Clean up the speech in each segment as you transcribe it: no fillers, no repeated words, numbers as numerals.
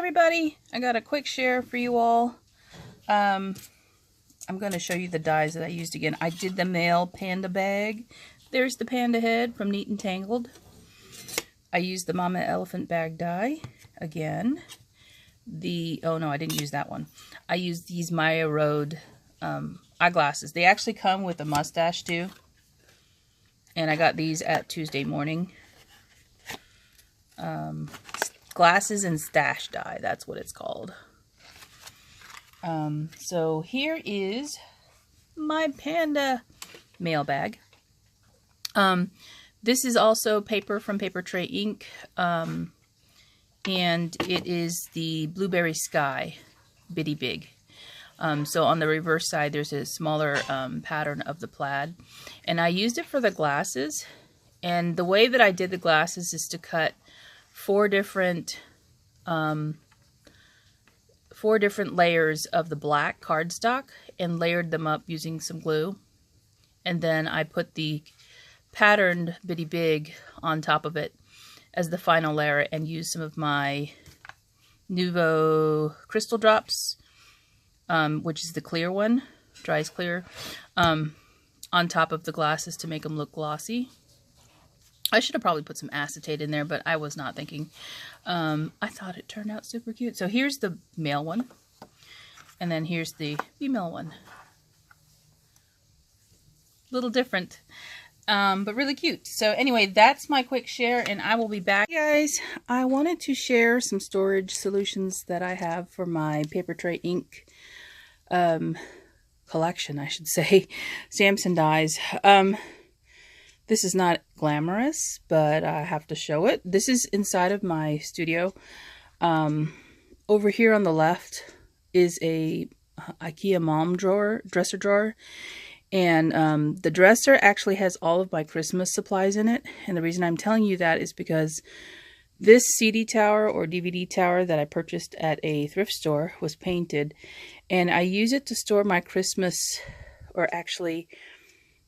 everybody, I got a quick share for you all. I'm going to show you the dies that I used again. I did the male panda bag. There's the panda head from Neat and Tangled. I used the mama elephant bag die again. Oh no, I didn't use that one. I used these Maya Road eyeglasses. They actually come with a mustache too. And I got these at Tuesday morning. Glasses and stash die, that's what it's called. So here is my panda mailbag. This is also paper from Papertrey Ink, and it is the Blueberry Sky Bitty Big. So on the reverse side, there's a smaller pattern of the plaid, and I used it for the glasses. And the way that I did the glasses is to cut four different layers of the black cardstock and layered them up using some glue. And then I put the patterned Bitty Big on top of it as the final layer and used some of my Nuvo crystal drops, which is the clear one, dries clear, on top of the glasses to make them look glossy. I should have probably put some acetate in there, but I was not thinking. I thought it turned out super cute. So here's the male one, and then here's the female one. Little different, but really cute. So anyway, that's my quick share, and I will be back. Hey guys, I wanted to share some storage solutions that I have for my Papertrey Ink collection, I should say. Stamps and dies. This is not glamorous, but I have to show it. This is inside of my studio. Over here on the left is a IKEA mom drawer, dresser drawer. And the dresser actually has all of my Christmas supplies in it. And the reason I'm telling you that is because this CD tower or DVD tower that I purchased at a thrift store was painted. And I use it to store my Christmas, or actually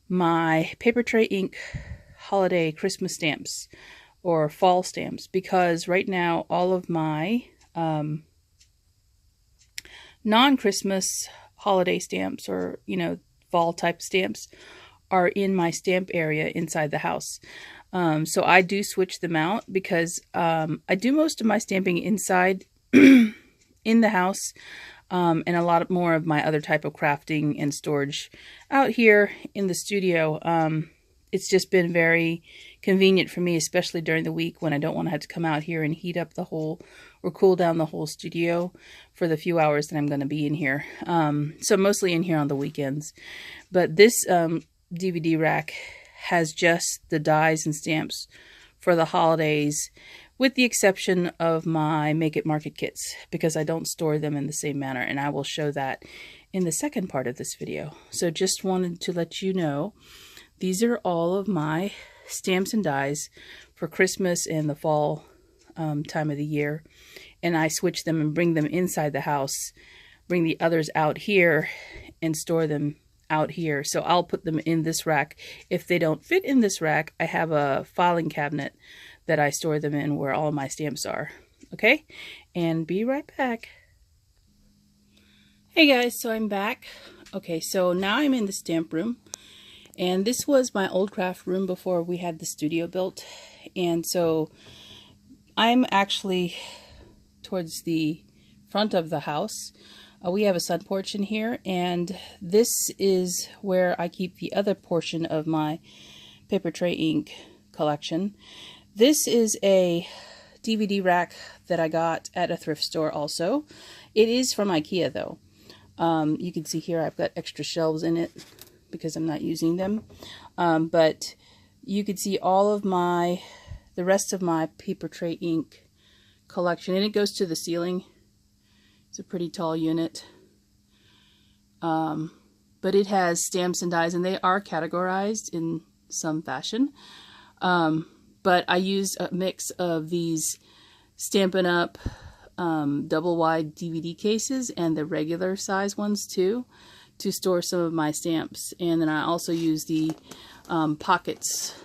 my Papertrey Ink holiday Christmas stamps or fall stamps, because right now all of my non-Christmas holiday stamps, or fall type stamps, are in my stamp area inside the house. So I do switch them out because I do most of my stamping inside in the house. And a lot more of my other type of crafting and storage out here in the studio. It's just been very convenient for me, especially during the week when I don't want to have to come out here and heat up the whole, or cool down the whole studio for the few hours that I'm going to be in here. So mostly in here on the weekends. But this DVD rack has just the dies and stamps for the holidays, with the exception of my Make It Market kits, because I don't store them in the same manner, and I will show that in the second part of this video. So just wanted to let you know, these are all of my stamps and dies for Christmas and the fall time of the year, and I switch them and bring them inside the house, bring the others out here, and store them out here. So I'll put them in this rack. If they don't fit in this rack, I have a filing cabinet that I store them in where all my stamps are. Okay? And be right back. Hey guys, so I'm back. Okay, so now I'm in the stamp room. And this was my old craft room before we had the studio built. And so I'm actually towards the front of the house. We have a sun porch in here, and this is where I keep the other portion of my Papertrey Ink collection. This is a DVD rack that I got at a thrift store also. It is from IKEA though. You can see here I've got extra shelves in it because I'm not using them. But you can see all of the rest of my Papertrey Ink collection, and it goes to the ceiling. It's a pretty tall unit. But it has stamps and dies, and they are categorized in some fashion. But I used a mix of these Stampin' Up! Double wide DVD cases and the regular size ones too, to store some of my stamps. And then I also use the pockets,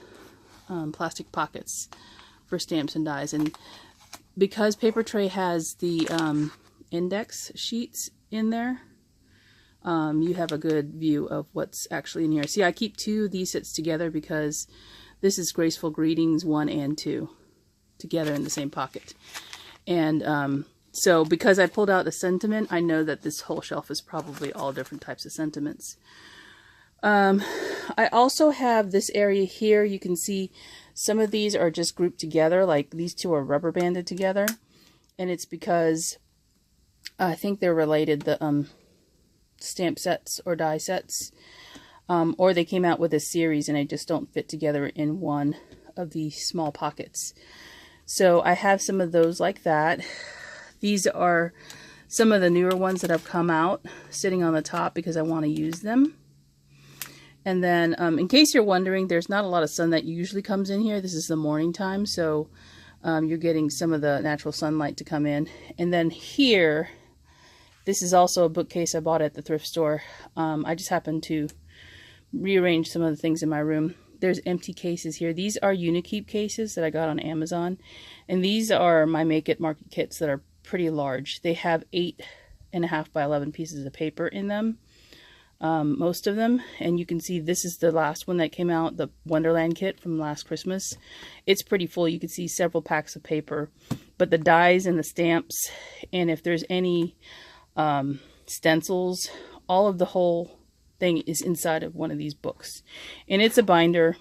plastic pockets for stamps and dies. And because Papertrey has the index sheets in there, you have a good view of what's actually in here. See, I keep two of these sets together because this is Graceful Greetings 1 and 2 together in the same pocket. And so because I pulled out a sentiment, I know that this whole shelf is probably all different types of sentiments. I also have this area here. You can see some of these are just grouped together, like these two are rubber banded together. And it's because I think they're related, the stamp sets or die sets. Or they came out with a series and they just don't fit together in one of the small pockets. So I have some of those like that. These are some of the newer ones that have come out sitting on the top because I want to use them. And then in case you're wondering, there's not a lot of sun that usually comes in here. This is the morning time, so you're getting some of the natural sunlight to come in. And then here, this is also a bookcase I bought at the thrift store. I just happened to rearrange some of the things in my room. There's empty cases here. These are Unikeep cases that I got on Amazon. And these are my Make It Market kits that are pretty large. They have 8.5 by 11 pieces of paper in them. Most of them. And you can see this is the last one that came out, the Wonderland kit from last Christmas. It's pretty full. You can see several packs of paper. But the dies and the stamps, and if there's any stencils, all of the whole thing is inside of one of these books. And it's a binder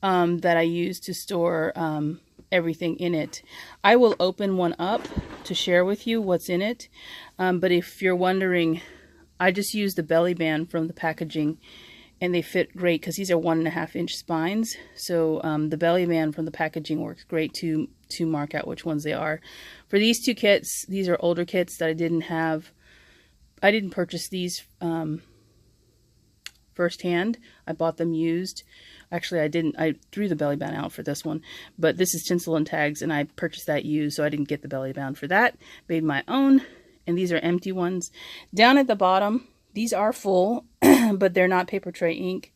that I use to store everything in it. I will open one up to share with you what's in it. But if you're wondering, I just used the belly band from the packaging and they fit great because these are 1.5 inch spines. So the belly band from the packaging works great to mark out which ones they are. For these two kits, these are older kits that I didn't have. I didn't purchase these firsthand. I bought them used. Actually, I didn't. I threw the belly band out for this one. But this is Tinsel and Tags, and I purchased that used, so I didn't get the belly band for that. Made my own, and these are empty ones. Down at the bottom, these are full, but they're not Papertrey ink.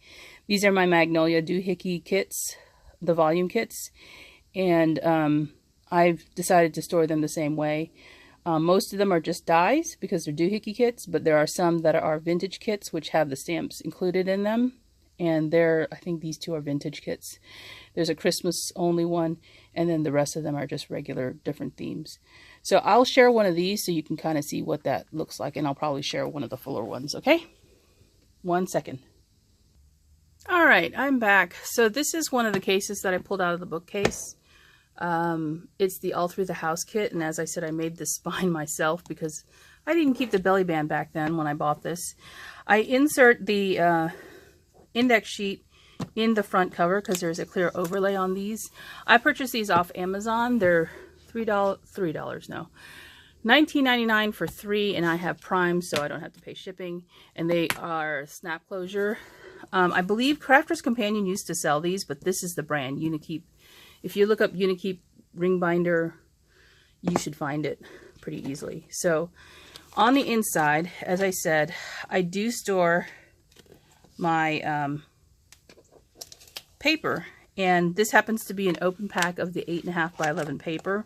These are my Magnolia Doohickey kits, the volume kits, and I've decided to store them the same way. Most of them are just dies because they're doohickey kits, but there are some that are vintage kits which have the stamps included in them. And I think these two are vintage kits. There's a Christmas only one, and then the rest of them are just regular different themes. So I'll share one of these so you can kind of see what that looks like, and I'll probably share one of the fuller ones, okay? 1 second. All right, I'm back. So this is one of the cases that I pulled out of the bookcase. It's the All Through the House kit, and as I said, I made this spine myself because I didn't keep the belly band back then when I bought this. I insert the index sheet in the front cover because there's a clear overlay on these. I purchased these off Amazon. They're $3 no, $19.99 for 3, and I have Prime, so I don't have to pay shipping. And they are snap closure. I believe Crafter's Companion used to sell these, but this is the brand, Unikeep. If you look up Unikeep ring binder, you should find it pretty easily. So on the inside, as I said, I do store my paper, and this happens to be an open pack of the 8.5 by 11 paper.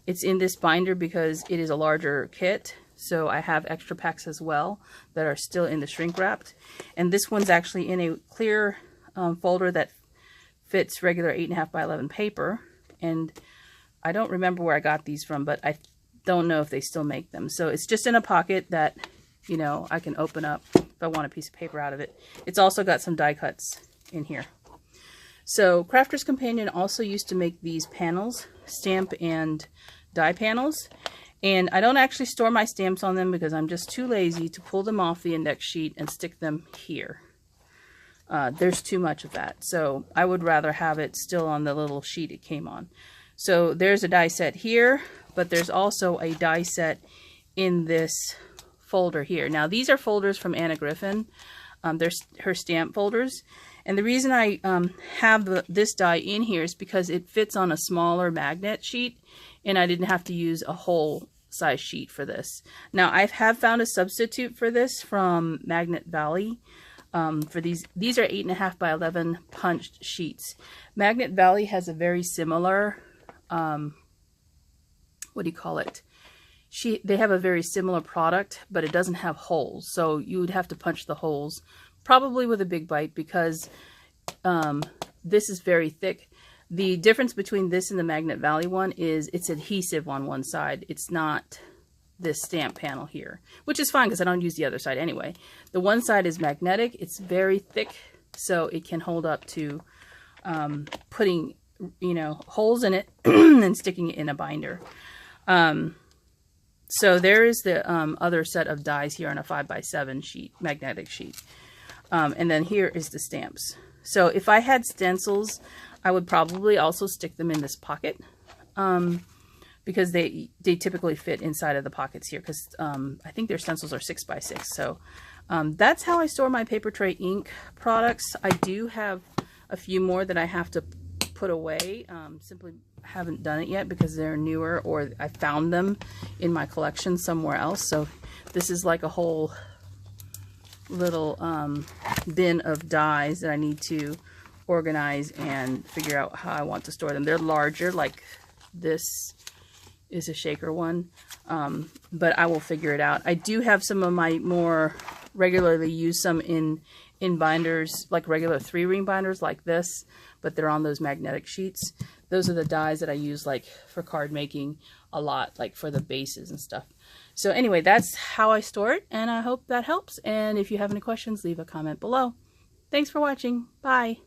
It's in this binder because it is a larger kit, so I have extra packs as well that are still in the shrink wrapped. And this one's actually in a clear folder that fits regular 8.5 by 11 paper, and I don't remember where I got these from, but I don't know if they still make them. So it's just in a pocket that, you know, I can open up if I want a piece of paper out of it. It's also got some die cuts in here. So Crafter's Companion also used to make these panels, stamp and die panels, and I don't actually store my stamps on them because I'm just too lazy to pull them off the index sheet and stick them here. There's too much of that, so I would rather have it still on the little sheet it came on. So there's a die set here, but there's also a die set in this folder here. Now these are folders from Anna Griffin. They're her stamp folders, and the reason I have this die in here is because it fits on a smaller magnet sheet, and I didn't have to use a whole size sheet for this. Now I have found a substitute for this from Magnet Valley. For these are 8.5 by 11 punched sheets. Magnet Valley has a very similar what do you call it? They have a very similar product, but it doesn't have holes. So you would have to punch the holes, probably with a big bite, because this is very thick. The difference between this and the Magnet Valley one is it's adhesive on one side. It's not this stamp panel here, which is fine because I don't use the other side anyway. The one side is magnetic. It's very thick, so it can hold up to putting, you know, holes in it and sticking it in a binder. So there is the other set of dies here on a 5x7 sheet, magnetic sheet. And then here is the stamps. So if I had stencils, I would probably also stick them in this pocket, because they typically fit inside of the pockets here, because I think their stencils are 6x6. So that's how I store my Papertrey ink products. I do have a few more that I have to put away. Simply haven't done it yet because they're newer, or I found them in my collection somewhere else. So this is like a whole little bin of dies that I need to organize and figure out how I want to store them. They're larger, like this is a shaker one, but I will figure it out. I do have some of my more regularly used some in binders, like regular 3-ring binders like this, but they're on those magnetic sheets. Those are the dies that I use like for card making a lot, like for the bases and stuff. So anyway, that's how I store it, and I hope that helps. And if you have any questions, leave a comment below. Thanks for watching. Bye.